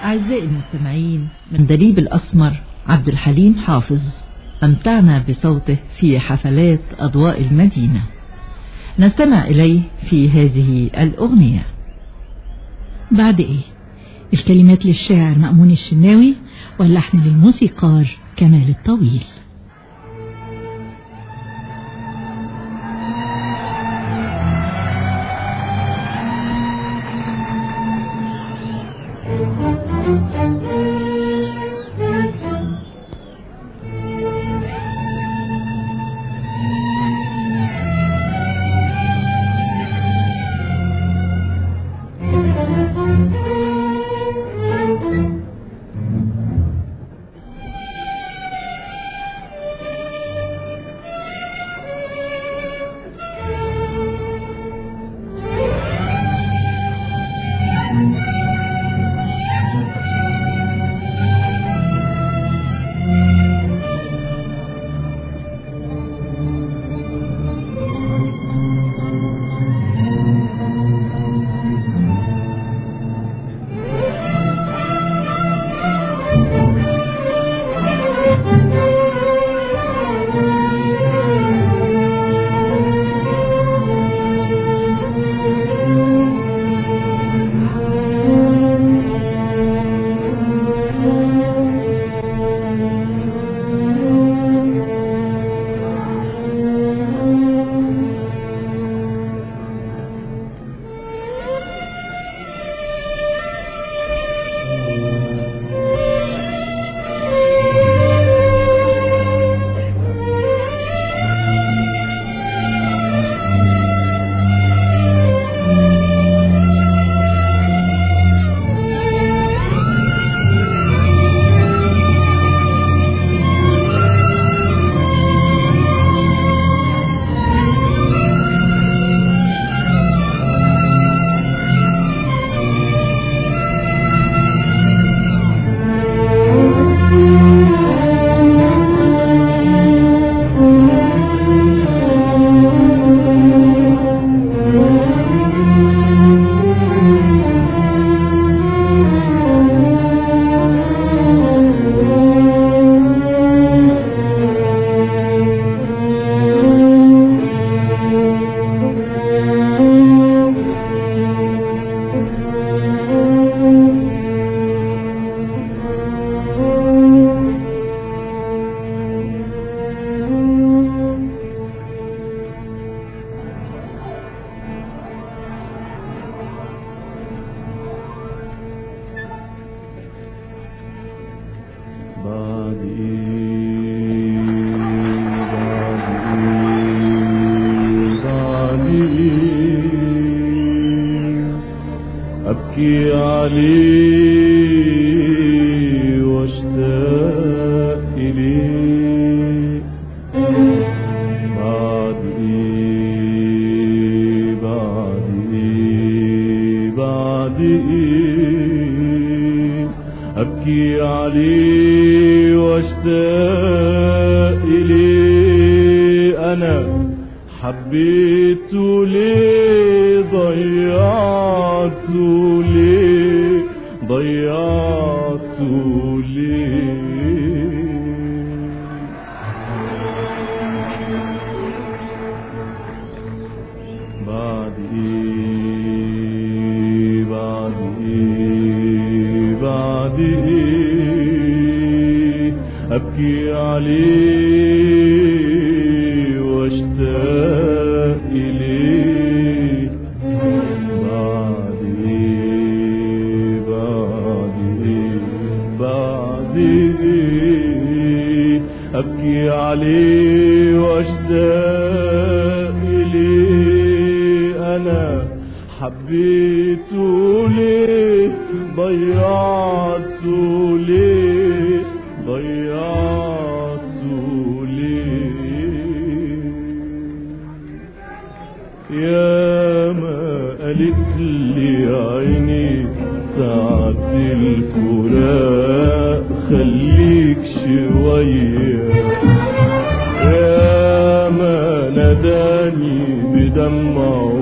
أعزائي المستمعين، من دليب الأسمر عبد الحليم حافظ أمتعنا بصوته في حفلات أضواء المدينة. نستمع إليه في هذه الأغنية. بعد إيه؟ الكلمات للشاعر مأمون الشناوي واللحن للموسيقار كمال الطويل. أبكي عليه واشتاق إليه. بعد إيه بعد إيه بعد إيه أبكي عليه واشتاق إليه. أنا حبيته ليه ضيعته ليه ضيعته ليه. بعد إيه بعد إيه بعد إيه أبكي عليه واشتاق إليه. بعد إيه بعد إيه بعد إيه أبكي عليه واشتاق إليه. أنا حبيته ليه ضيعته ليه ضيعته ليه. يا ما قالت لي عيني ساعة الفراق خليك شوية. يا ما ناداني بدمعه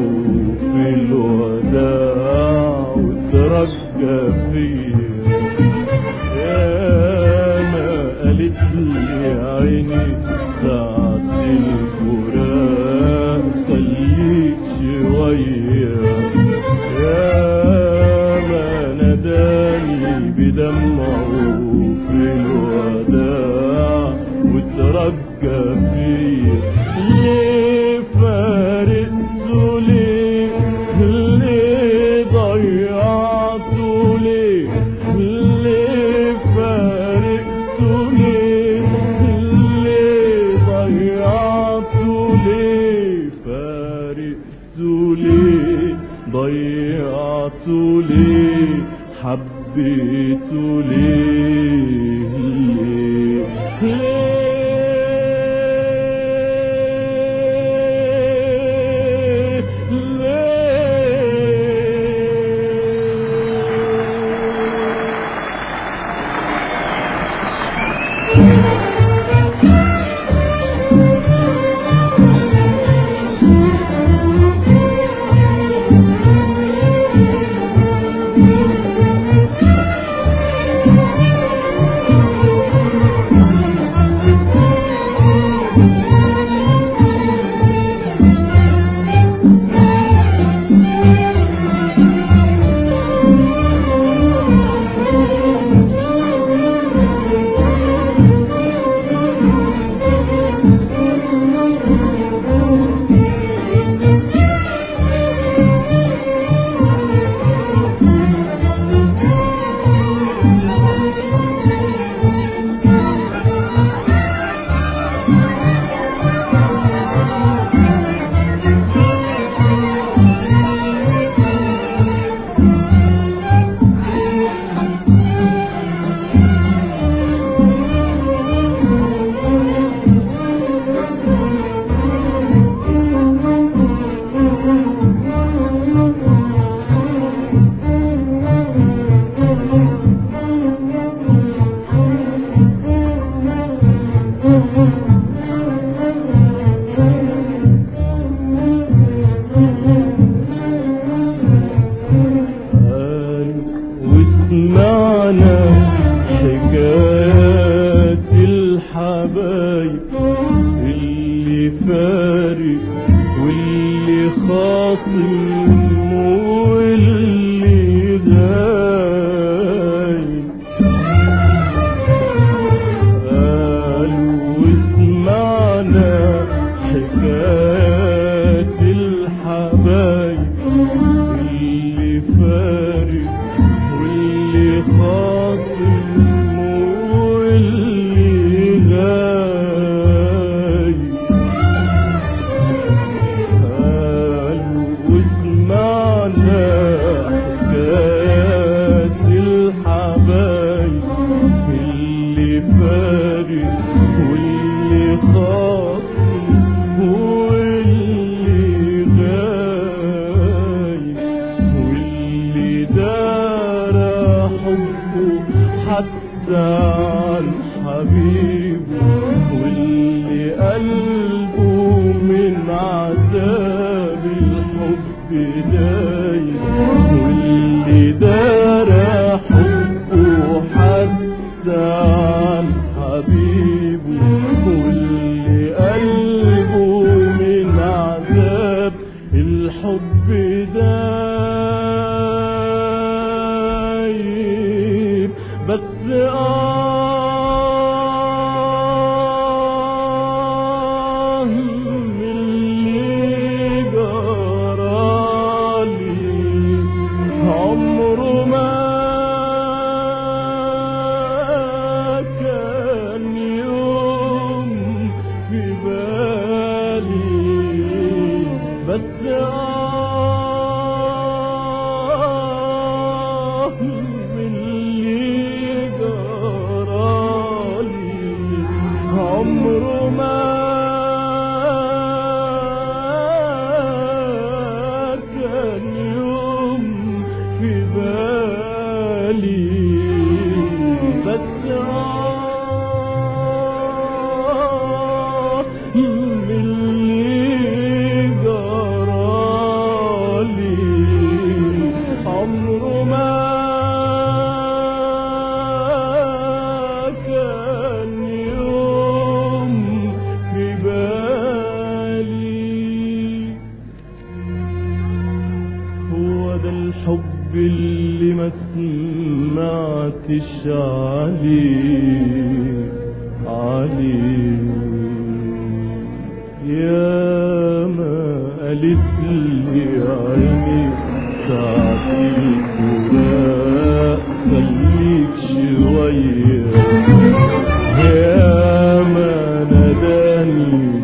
في الوداع وترجى فيا. ضيعته ليه حبيته ليه ليه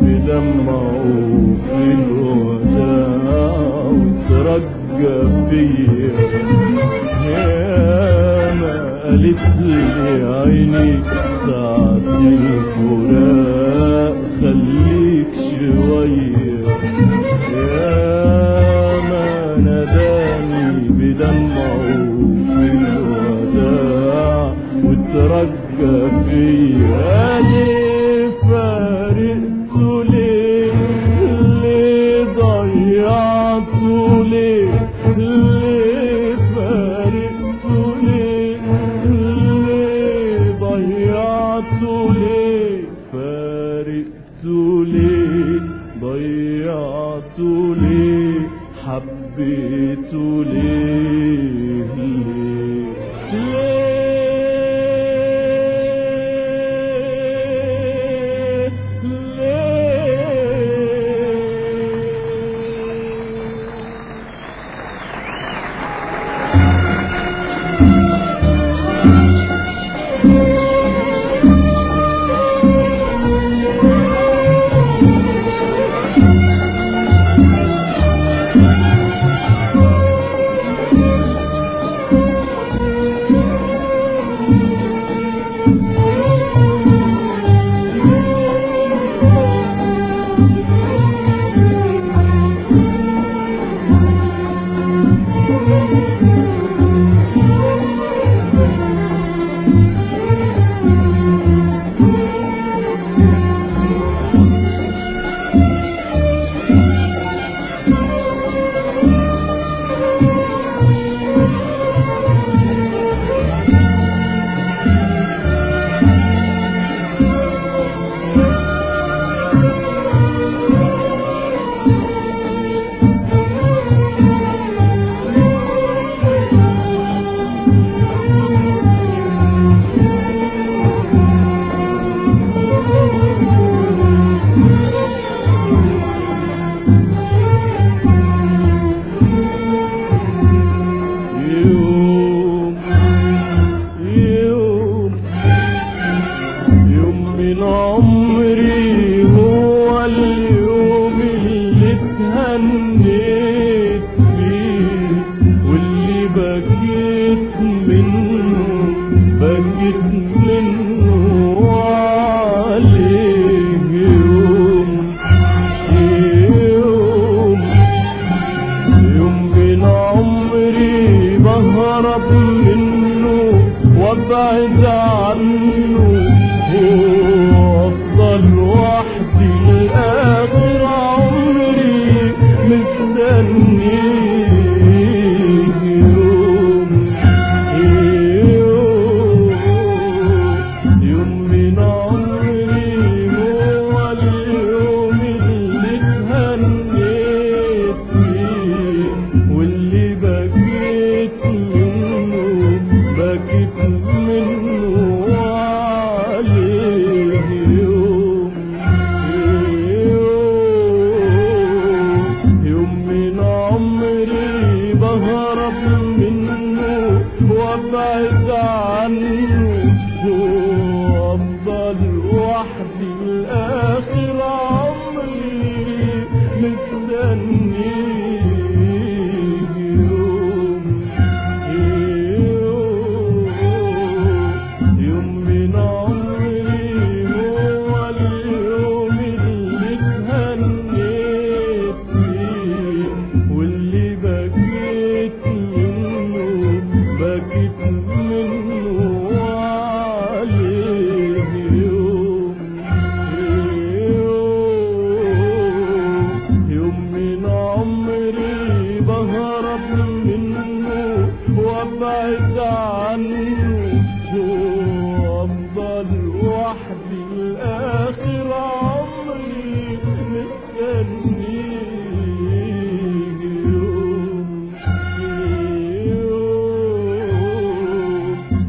بدمعه في الوداع وترجى فيا لي عيني ساعة الفراق خليك شوية يا ما ناداني بدمعه في الوداع وترجى فيا ليه فارقته ليه ليه ضيعته ليه ليه فارقته ليه ليه ضيعته ليه فارقته ليه ضيعته ليه حبيته ليه ليه وابعد عنه وافضل وحدي لاخر عمري مستنيه يوم من عمري هو اليوم اللي اتهنيت فيه واللي بكيت منه بكيت وابعد عنه وافضل وحدي لاخر عمري مستنيه يوم من عمري هو اليوم اللي اتهنيت فيه واللي بكيت منه بكيت منه وعليه يوم من عمري بهرب منه وابعد عنه وافضل وحدي لاخر عمري مستنيه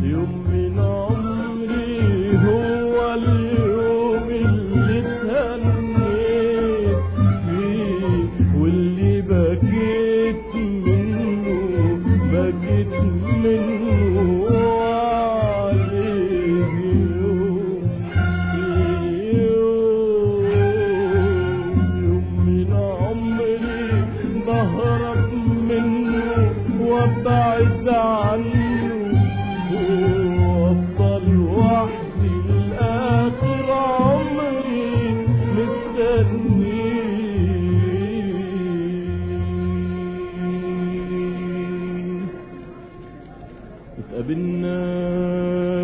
يوم من عمري هو اليوم اللي اتهنيت فيه واللي بكيت منه بكيت منه وعليه يوم من عمري بهرب منه وابعد عنه اتقابلنا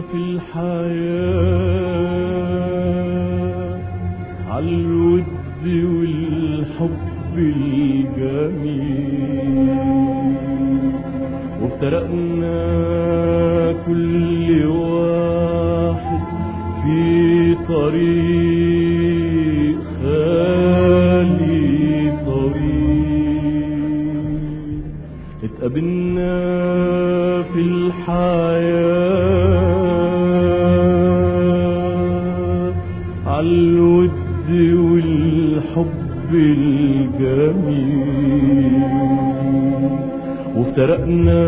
في الحياة عالود والحب الجميل، وافترقنا كل واحد في طريق خالي طويل. اتقابلنا في الحياة عالود والحب الجميل، وافترقنا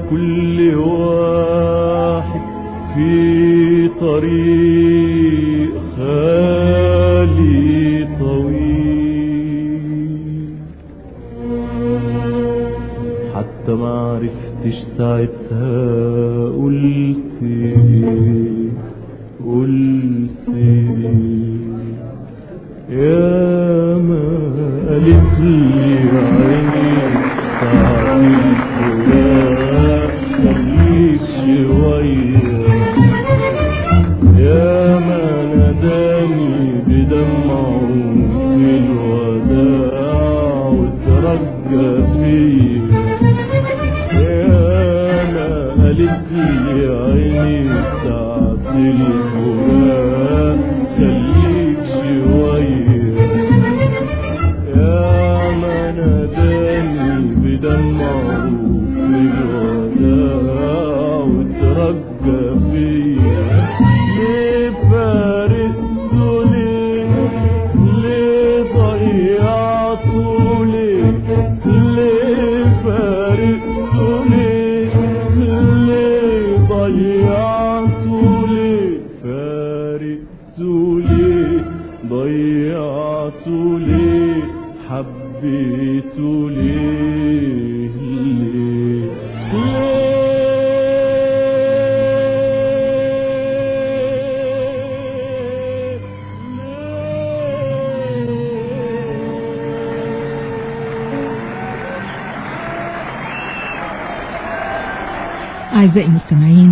كل واحد في طريق خالي طويل. حتى ما عرفتش ساعتها قلت ايه، قلت ايه. يا ما قالت لي عيني ساعة الفراق خليك شوية، يا ما ناداني بدمعه في الوداع وترجى فيا. يا ما قالت لي عيني ساعة الفراق خليك شوية، يا ما ناداني بدمعه في الوداع وترجى فيا. ليه فارقته ليه، ليه ضيعته ليه، ليه فارقته ليه، ليه ضيعته ليه، فارقته ليه، ضيعته ليه، حبيته ليه، ليه، أعزائي المستمعين،